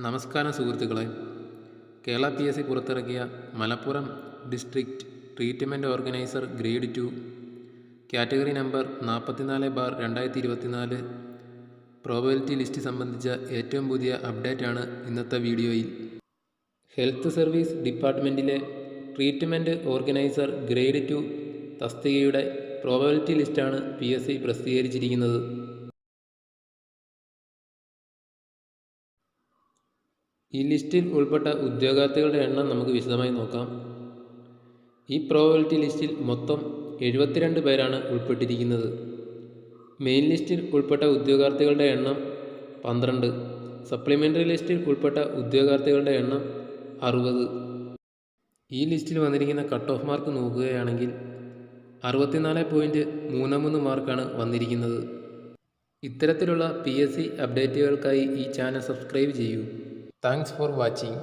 നമസ്കാരം സുഹൃത്തുക്കളെ. കേരള PSC പുറത്തിറക്കിയ Malappuram district treatment organiser grade 2 category number 44/2024 probability list സംബന്ധിച്ച ഏറ്റവും പുതിയ അപ്ഡേറ്റാണ് ഇന്നത്തെ വീഡിയോയിൽ. ഹെൽത്ത് സർവീസ് ഡിപ്പാർട്ട്മെൻറ്റിലെ ട്രീറ്റ്മെൻറ്റ് ഓർഗനൈസർ ഗ്രേഡ് 2 തസ്തികയുടെ പ്രോബബിലിറ്റി ലിസ്റ്റാണ് PSC പ്രസിദ്ധീകരിച്ചിരിക്കുന്നത്. ഈ ലിസ്റ്റിൽ ഉൾപ്പെട്ട ഉദ്യോഗാർത്ഥികളുടെ എണ്ണം നമുക്ക് വിശദമായി നോക്കാം. ഈ പ്രോബബിലിറ്റി ലിസ്റ്റിൽ മൊത്തം 72 പേരാണ് ഉൾപ്പെട്ടിരിക്കുന്നത്. മെയിൻ ലിസ്റ്റിൽ ഉൾപ്പെട്ട ഉദ്യോഗാർത്ഥികളുടെ എണ്ണം 12. സപ്ലിമെൻ്ററി ലിസ്റ്റിൽ ഉൾപ്പെട്ട ഉദ്യോഗാർത്ഥികളുടെ എണ്ണം 60. ഈ ലിസ്റ്റിൽ വന്നിരിക്കുന്ന കട്ട് ഓഫ് മാർക്ക് നോക്കുകയാണെങ്കിൽ 64.33 മാർക്കാണ് വന്നിരിക്കുന്നത്. ഇത്തരത്തിലുള്ള PSC അപ്ഡേറ്റുകൾക്കായി ഈ ചാനൽ സബ്സ്ക്രൈബ് ചെയ്യൂ. Thanks for watching.